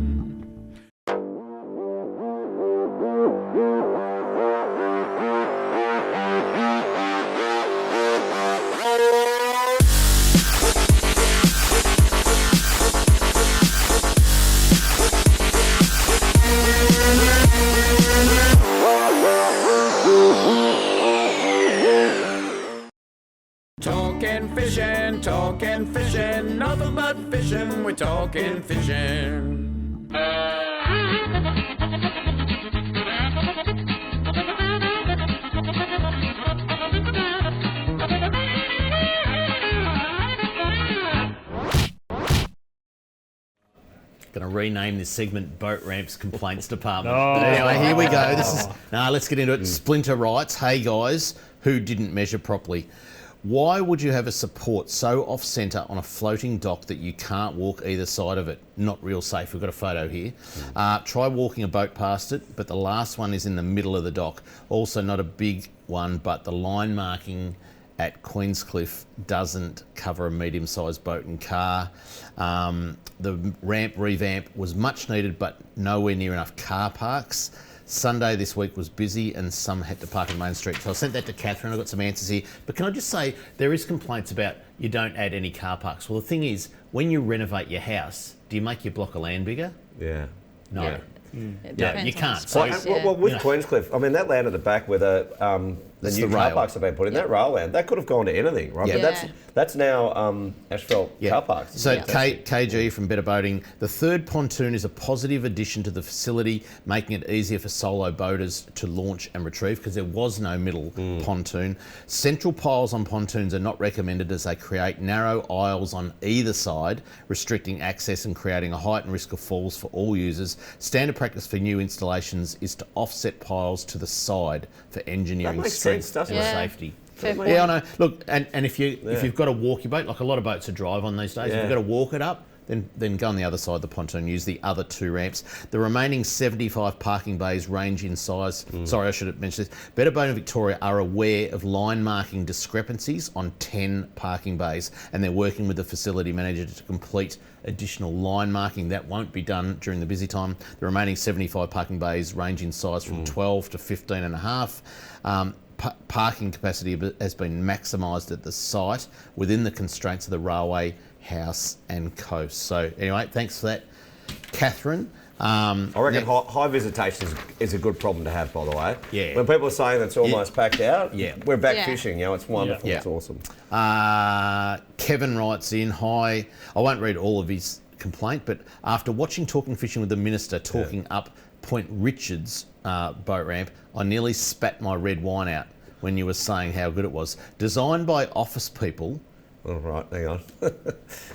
Talking fishing, nothing but fishing, we're talking fishing. Going to rename this segment Boat Ramps Complaints Department. Oh. But anyway, here we go. Let's get into it. Splinter writes, hey guys, who didn't measure properly? Why would you have a support so off-centre on a floating dock that you can't walk either side of it? Not real safe. We've got a photo here. Try walking a boat past it, but the last one is in the middle of the dock. Also not a big one, but the line marking at Queenscliff doesn't cover a medium-sized boat and car. The ramp revamp was much needed, but nowhere near enough car parks. Sunday this week was busy and some had to park on Main Street. So I sent that to Catherine. I've got some answers here. But can I just say, there is complaints about you don't add any car parks. Well, the thing is, when you renovate your house, do you make your block of land bigger? Yeah. No. Yeah. No, you can't. So, well, with Queenscliff, I mean, that land at the back where the new car parks have been put in, that rail land, that could have gone to anything, right? Yeah. But that's now asphalt car parks. So KG from Better Boating, the third pontoon is a positive addition to the facility, making it easier for solo boaters to launch and retrieve because there was no middle pontoon. Central piles on pontoons are not recommended as they create narrow aisles on either side, restricting access and creating a heightened risk of falls for all users. Standard practice for new installations is to offset piles to the side for engineering strength and safety. Yeah, I know. Look, and if you've got to walk your boat, like a lot of boats are drive on these days, if you've got to walk it up, then go on the other side of the pontoon, use the other two ramps. The remaining 75 parking bays range in size. Sorry, I should have mentioned this. Better Boating Victoria are aware of line marking discrepancies on 10 parking bays, and they're working with the facility manager to complete additional line marking. That won't be done during the busy time. The remaining 75 parking bays range in size from 12 to 15 and a half. Parking capacity has been maximised at the site within the constraints of the railway, house and coast. So anyway, thanks for that, Catherine. I reckon high visitation is a good problem to have, by the way. Yeah. When people are saying it's almost packed out, we're back Yeah. fishing. It's wonderful. It's awesome. Kevin writes in, hi. I won't read all of his complaint, but after watching Talking Fishing with the Minister talking up Point Richards boat ramp, I nearly spat my red wine out when you were saying how good it was. Designed by office people. All right, hang on.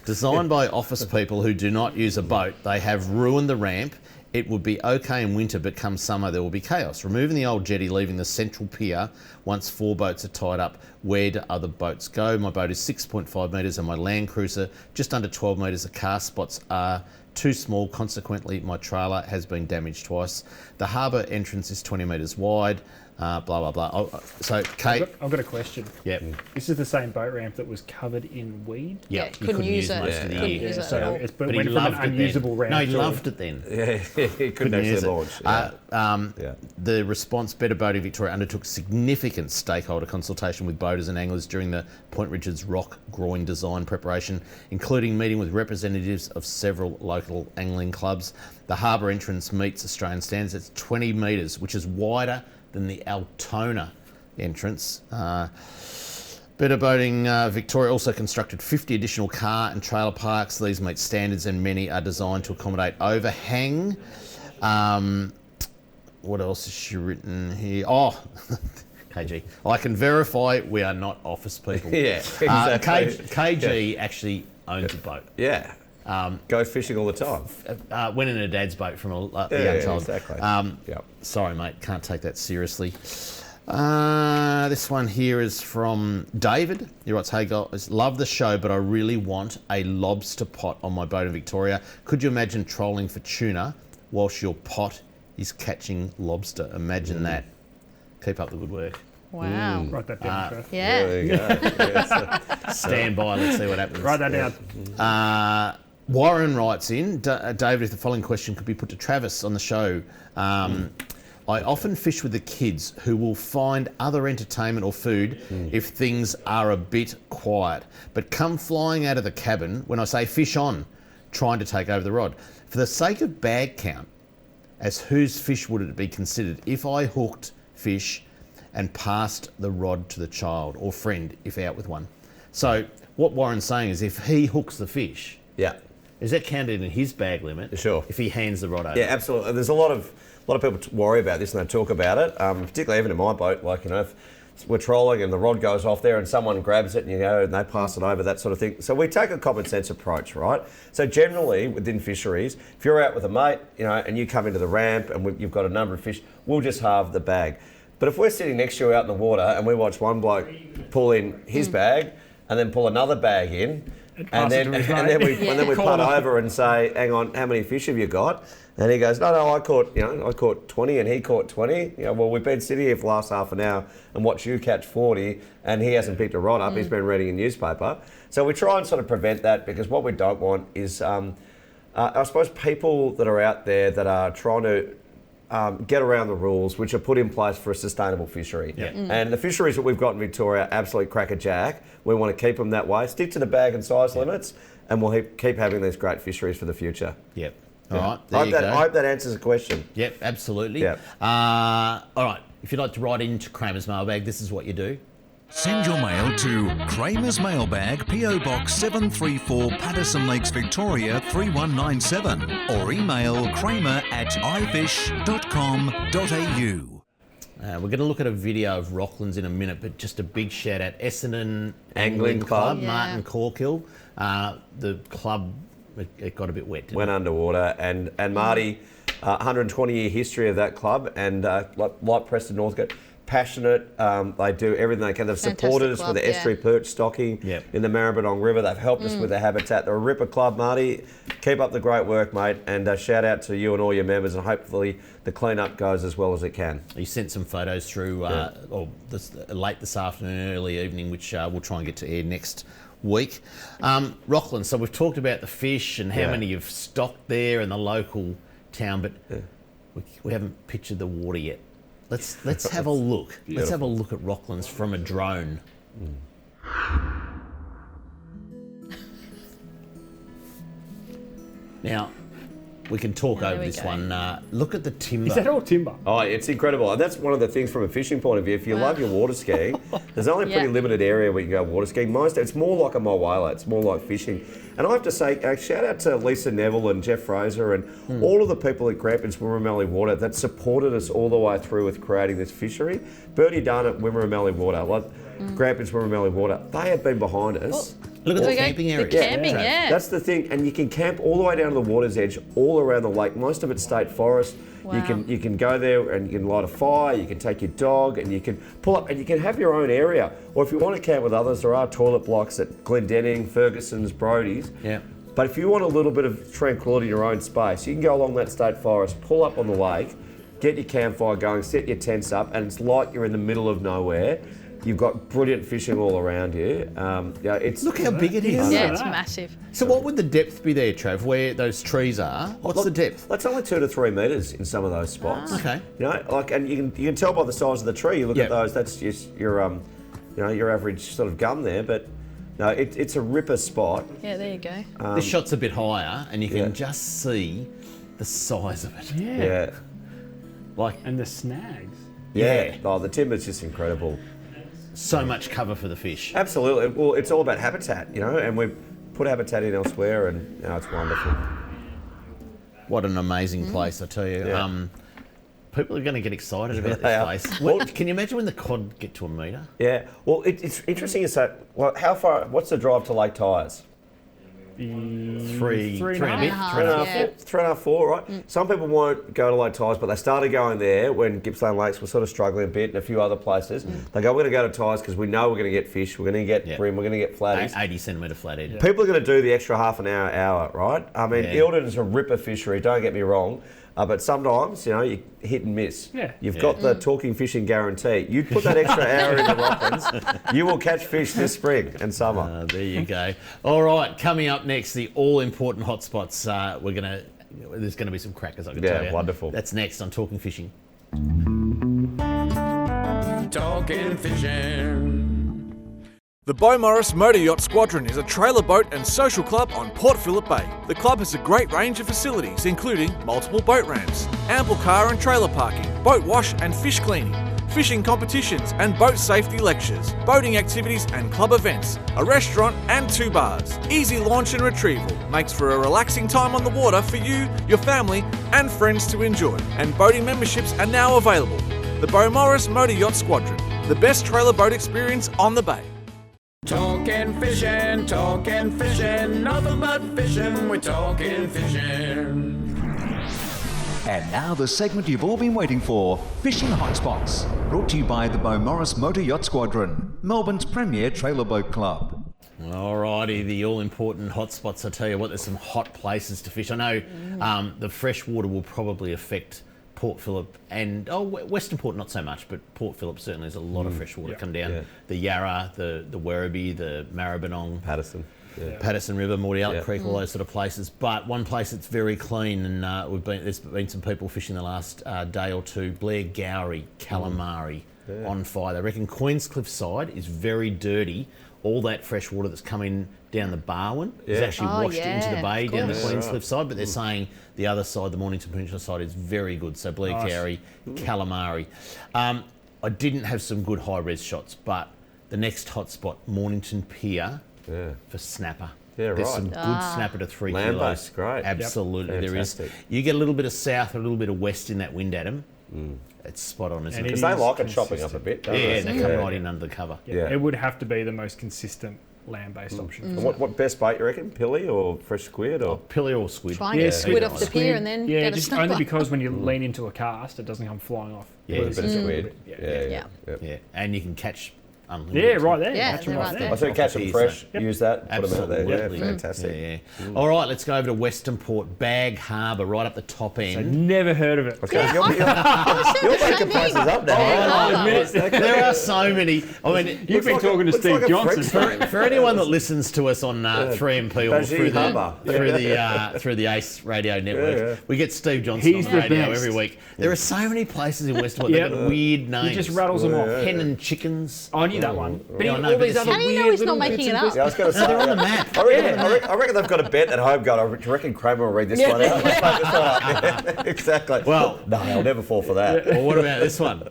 Designed by office people who do not use a boat, they have ruined the ramp. It would be okay in winter, but come summer there will be chaos. Removing the old jetty, leaving the central pier, once 4 boats are tied up, where do other boats go? My boat is 6.5 metres and my Land Cruiser just under 12 metres. The car spots are too small, consequently my trailer has been damaged twice. The harbour entrance is 20 metres wide. Blah, blah, blah. So, Kate... I've got a question. Yep. This is the same boat ramp that was covered in weed? Yeah, you couldn't use it. most of the year. So it's But went he from an loved it unusable then. ramp. No, he to loved it then. Yeah, he couldn't actually launch. The response, Better Boating Victoria undertook significant stakeholder consultation with boaters and anglers during the Point Richards rock groin design preparation, including meeting with representatives of several local angling clubs. The harbour entrance meets Australian standards. It's 20 metres, which is wider than the Altona entrance. Better Boating Victoria also constructed 50 additional car and trailer parks. These meet standards and many are designed to accommodate overhang. What else has she written here? Oh, KG. I can verify we are not office people. Yeah, exactly. KG actually owns a boat. Yeah. Goes fishing all the time. Went in her dad's boat from a young child. Exactly. Sorry, mate, can't take that seriously. This one here is from David. He writes, hey guys, love the show, but I really want a lobster pot on my boat in Victoria. Could you imagine trolling for tuna whilst your pot is catching lobster? Imagine that. Keep up the good work. Wow. Write that down, Trev. Yeah. There you go. Stand by, let's see what happens. Write that down. Warren writes in, David, if the following question could be put to Travis on the show. I often fish with the kids who will find other entertainment or food if things are a bit quiet, but come flying out of the cabin when I say fish on, trying to take over the rod. For the sake of bag count, as whose fish would it be considered if I hooked fish and passed the rod to the child or friend if out with one? So what Warren's saying is if he hooks the fish, is that counted in his bag limit? Sure. If he hands the rod over? Yeah, absolutely. There's a lot of people worry about this and they talk about it, particularly even in my boat. Like, you know, if we're trolling and the rod goes off there and someone grabs it and and they pass it over, that sort of thing. So we take a common sense approach, right? So generally within fisheries, if you're out with a mate, and you come into the ramp and you've got a number of fish, we'll just halve the bag. But if we're sitting next to you out in the water and we watch one bloke pull in his bag and then pull another bag in, and then we putt over and say, hang on, how many fish have you got? And he goes, no, I caught 20 and he caught 20. Well, we've been sitting here for the last half an hour and watched you catch 40 and he hasn't picked a rod up. He's been reading a newspaper. So we try and sort of prevent that, because what we don't want is, I suppose, people that are out there that are trying to get around the rules which are put in place for a sustainable fishery. Yeah. And the fisheries that we've got in Victoria are absolutely crackerjack. We want to keep them that way. Stick to the bag and size limits, and we'll keep having these great fisheries for the future. Yep. All right, there you go. I hope that answers the question. Yep, absolutely. Yep. All right, if you'd like to write into Kramer's Mailbag, this is what you do. Send your mail to Kramer's Mailbag, PO Box 734, Patterson Lakes, Victoria 3197, or email kramer@ifish.com.au. We're going to look at a video of Rocklands in a minute, but just a big shout out, Essendon Angling Club. Martin Corkill. The club, it got a bit wet. Went underwater, and Marty, 120-year history of that club, and like Preston Northcote, passionate. They do everything they can. They've supported us with the estuary perch stocking in the Maribyrnong River. They've helped us with the habitat. They're a ripper club, Marty. Keep up the great work, mate, and shout out to you and all your members, and hopefully the clean-up goes as well as it can. You sent some photos through late this afternoon, early evening, which we'll try and get to air next week. Rocklands, so we've talked about the fish and how many you've stocked there and the local town, but we haven't pictured the water yet. Let's have a look. Beautiful. Let's have a look at Rocklands from a drone. Now, we can talk over this one. Look at the timber. Is that all timber? Oh, it's incredible. And that's one of the things from a fishing point of view. If you love your water skiing, there's only a pretty limited area where you can go water skiing. It's more like a moala. It's more like fishing. And I have to say, shout out to Lisa Neville and Jeff Fraser and all of the people at Grampians Wimmera Water that supported us all the way through with creating this fishery. Bertie Dunn at Wimmera Water, Grampians Wimmera Water, they have been behind us. Look at the camping areas. The camping, That's the thing, and you can camp all the way down to the water's edge, all around the lake. Most of it's state forest. Wow. You can go there and you can light a fire. You can take your dog and you can pull up and you can have your own area. Or if you want to camp with others, there are toilet blocks at Glendenning, Ferguson's, Brody's. Yeah. But if you want a little bit of tranquility in your own space, you can go along that state forest, pull up on the lake, get your campfire going, set your tents up, and it's like you're in the middle of nowhere. You've got brilliant fishing all around you. Look how big it is. Yeah, it's massive. So what would the depth be there, Trav, where those trees are? What's the depth? That's only 2 to 3 metres in some of those spots. Okay. And you can tell by the size of the tree. You look at those. That's just your average sort of gum there. But no, it's a ripper spot. Yeah, there you go. This shot's a bit higher, and you can just see the size of it. Yeah. And the snags. Yeah. Oh, the timber's just incredible. So much cover for the fish. Absolutely. Well, it's all about habitat, and we put habitat in elsewhere, and it's wonderful. What an amazing place, I tell you. Yeah. People are going to get excited about this place. Well, can you imagine when the cod get to a metre? Yeah. Well, it's interesting is that, how far, what's the drive to Lake Tyers? Three and a half. 3.5, 4, right? Some people won't go to Lake Tyers, but they started going there when Gippsland Lakes was sort of struggling a bit and a few other places. They go, we're going to go to Tyers because we know we're going to get fish, we're going to get bream, we're going to get flatties. 80 centimetre flathead. People are going to do the extra half an hour, right? I mean, Eildon is a ripper fishery, don't get me wrong. But sometimes, you hit and miss. Yeah. You've got the talking fishing guarantee. You put that extra hour into Rocklands, you will catch fish this spring and summer. There you go. All right, coming up next, the all-important hotspots. There's going to be some crackers, I can tell you. Yeah, wonderful. That's next on Talking Fishing. Talking Fishing. The Beaumaris Motor Yacht Squadron is a trailer boat and social club on Port Phillip Bay. The club has a great range of facilities, including multiple boat ramps, ample car and trailer parking, boat wash and fish cleaning, fishing competitions and boat safety lectures, boating activities and club events, a restaurant and 2 bars. Easy launch and retrieval makes for a relaxing time on the water for you, your family and friends to enjoy. And boating memberships are now available. The Beaumaris Motor Yacht Squadron. the best trailer boat experience on the bay. Talking fishing, nothing but fishing, we're talking fishing. And now the segment you've all been waiting for, Fishing Hotspots, brought to you by the Beaumaris Motor Yacht Squadron, Melbourne's premier trailer boat club. Alrighty, the all-important hotspots. I tell you what, there's some hot places to fish. I know the fresh water will probably affect Port Phillip and Western Port not so much, but Port Phillip certainly there's a lot of fresh water come down. The Yarra, the Werribee, the Maribyrnong, Patterson River, Mordialloc Creek, all those sort of places. But one place that's very clean, and there's been some people fishing the last day or two. Blair Gowrie, calamari on fire. They reckon Queenscliff side is very dirty. All that fresh water that's coming down the Barwon is actually washed into the bay down the Queenscliff side, but they're saying the other side, the Mornington Peninsula side, is very good. So Blair Gowrie, calamari. I didn't have some good high-res shots, but the next hotspot, Mornington Pier for snapper. There's some good snapper to 3 kilos. Land-based, great. Absolutely, there is. You get a little bit of south, a little bit of west in that wind, Adam. It's spot on, isn't it? Because they like it chopping up a bit, don't they? They come right in under the cover. It would have to be the most consistent land-based option. And what best bait you reckon? Pilly or fresh squid? Or pilly or squid? Try and get squid off the pier and then get a just snapper. only because when you lean into a cast, it doesn't come flying off. Yeah, a bit of squid. Yeah, and you can catch unlimited. Yeah, right there. Yeah, Catch them they're right right there. I think catch them fresh, use that, put them out there. Absolutely. Yeah, fantastic. All right, let's go over to Western Port, Bag Harbour, right up the top end. I've never heard of it. Okay, you're making places up now. There are so many. I mean, You've been talking to Steve Johnson. For anyone that listens to us on 3MP or through the ACE radio network, we get Steve Johnson on the radio every week. There are so many places in Western Port that got weird names. He just rattles them off. Hen and chickens. I knew that one. But I know, all but these other How do you know weird he's not little making bits it and up? Yeah, I was going to say, They're on the map. I reckon they've got a bet at home going, do you reckon Kramer will read this one out? Let's make this one up. Exactly. Well, no, I'll never fall for that. Well, what about this one?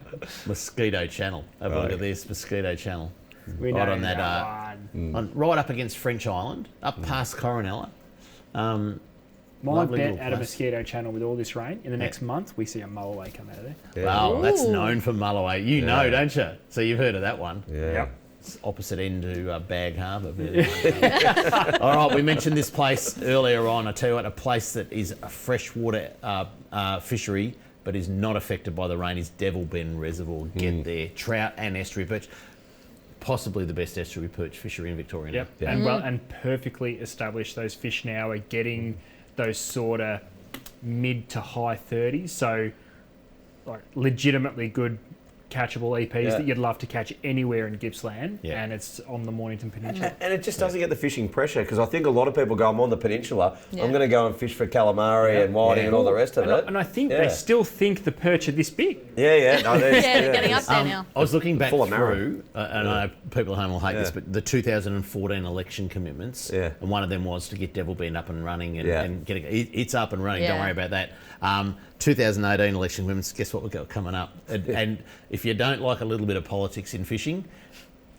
Mosquito Channel. Have a look at this, Mosquito Channel. We Right know on that, right up against French Island, up past Coronella. My Lovely bet little at a place. mosquito channel with all this rain, in the next month, we see a mulloway come out of there. Wow, that's known for mulloway. You know, don't you? So you've heard of that one. Yeah. It's opposite end to Bag Harbour. All right, we mentioned this place earlier on. I tell you what, a place that is a freshwater fishery but is not affected by the rain is Devil Bend Reservoir. Get there. Trout and estuary perch. Possibly the best estuary perch fishery in Victoria. Yep. And perfectly established. Those fish now are getting those sort of mid to high 30s. So, like, legitimately good catchable EPs that you'd love to catch anywhere in Gippsland, and it's on the Mornington Peninsula. And it just doesn't get the fishing pressure, because I think a lot of people go, I'm on the peninsula, I'm going to go and fish for calamari and whiting and all the rest of it. And I think they still think the perch are this big. No, they're getting up there now. I was looking back Full through, and I know people at home will hate this, but the 2014 election commitments, and one of them was to get Devil Bend up and running, and get it's up and running, don't worry about that. 2018 election commitments, guess what we've got coming up? And if you don't like a little bit of politics in fishing,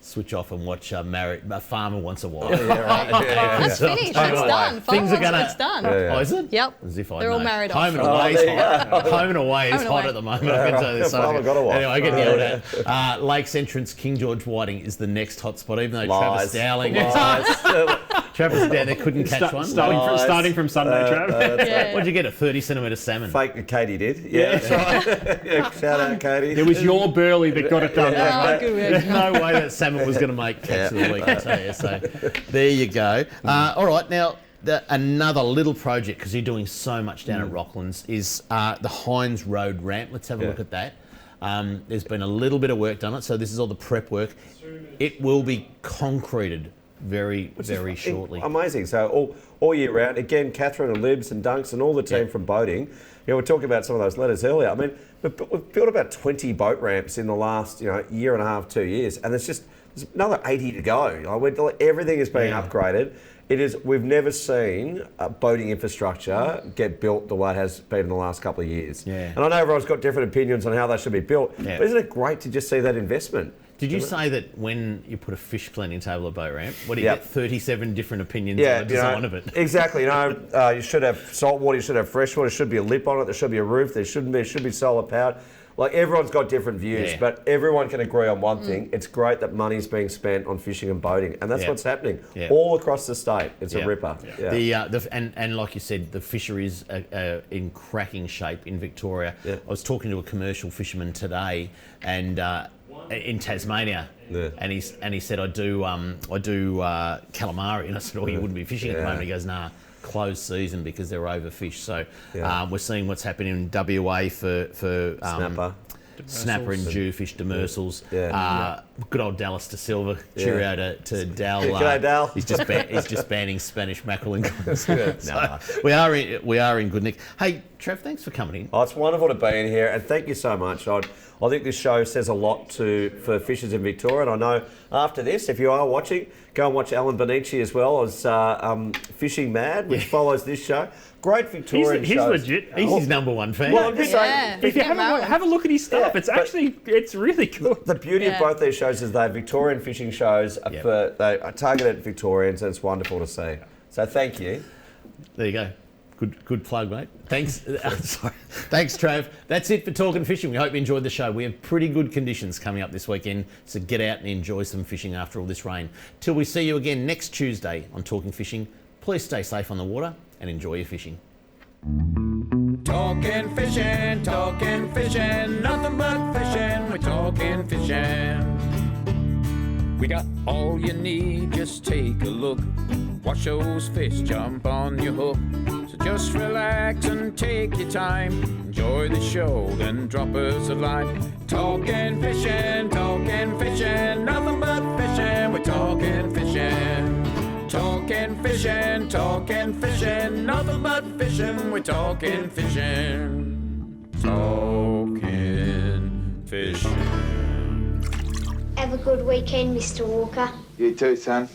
switch off and watch A Farmer Wants a Wife. It's finished. It's done. Things are It's done. Oh, is it? Yep. As if I They're know. all married Home off. and away is hot. Home and away is hot at the moment. I can tell you this. Farmer got a wife. Anyway, I get yelled at. Lakes Entrance, King George Whiting is the next hotspot, even though Travis Dowling Travis down there couldn't catch one. Starting from Sunday, Trav. What'd you get? A 30-centimetre salmon? Fake Katie did. Yeah, that's right. Shout out, Katie. It was your burley that got it done. There's no way that salmon was going to make catch of the week, I tell you. So there you go. All right, now another little project, because you're doing so much down at Rocklands, is the Hines Road ramp. Let's have a look at that. There's been a little bit of work done on it, so this is all the prep work. It will be concreted very shortly. Amazing. So all year round, again, Catherine and Libs and Dunks and all the team from boating. We're talking about some of those letters earlier. I mean, we've built about 20 boat ramps in the last year and a half, 2 years, and there's another 80 to go. Everything is being upgraded. We've never seen boating infrastructure get built the way it has been in the last couple of years. And I know everyone's got different opinions on how they should be built, but isn't it great to just see that investment? Did you say that when you put a fish cleaning table at boat ramp, what do you Yep. get 37 different opinions Yeah, on the design of it? Exactly. You should have salt water, you should have fresh water, there should be a lip on it, there should be a roof, there shouldn't be, it should be solar powered. Like, everyone's got different views, Yeah. but everyone can agree on one thing. It's great that money's being spent on fishing and boating, and that's Yeah. what's happening Yeah. all across the state. It's Yeah. a ripper. Yeah. And like you said, the fisheries are in cracking shape in Victoria. I was talking to a commercial fisherman today, and in Tasmania, and he said, I do calamari, and I said, you wouldn't be fishing at the moment. He goes, nah. Closed season because they're overfished. So we're seeing what's happening in WA for snapper and jewfish, demersals. Good old Dallas de Silva. Cheerio to Dal. G'day, Dal. He's just banning Spanish mackerel and clams. So we are in good nick. Hey, Trev, thanks for coming in. Oh, it's wonderful to be in here, and thank you so much. I think this show says a lot for fishers in Victoria, and I know after this, if you are watching, go and watch Alan Benici as well as Fishing Mad, which follows this show. Great Victorian He's shows. legit. He's his number one fan. Well, I'm just saying, If you have a look at his stuff, it's really good. the beauty of both these shows is they're Victorian fishing shows. They are targeted at Victorians, and it's wonderful to see. So thank you. There you go. Good plug, mate. Thanks. Sorry. Thanks, Trav. That's it for Talking Fishing. We hope you enjoyed the show. We have pretty good conditions coming up this weekend, so get out and enjoy some fishing after all this rain. Till we see you again next Tuesday on Talking Fishing, please stay safe on the water and enjoy your fishing. Talking fishing, nothing but fishing, we're talking fishing. We got all you need, just take a look. Watch those fish jump on your hook. So just relax and take your time. Enjoy the show, then drop us a line. Talking fishing, nothing but fishing, we're talking fishing. Talking fishing, nothing but fishing, we're talking fishing. Talking fishing. Have a good weekend, Mr. Walker. You too, son.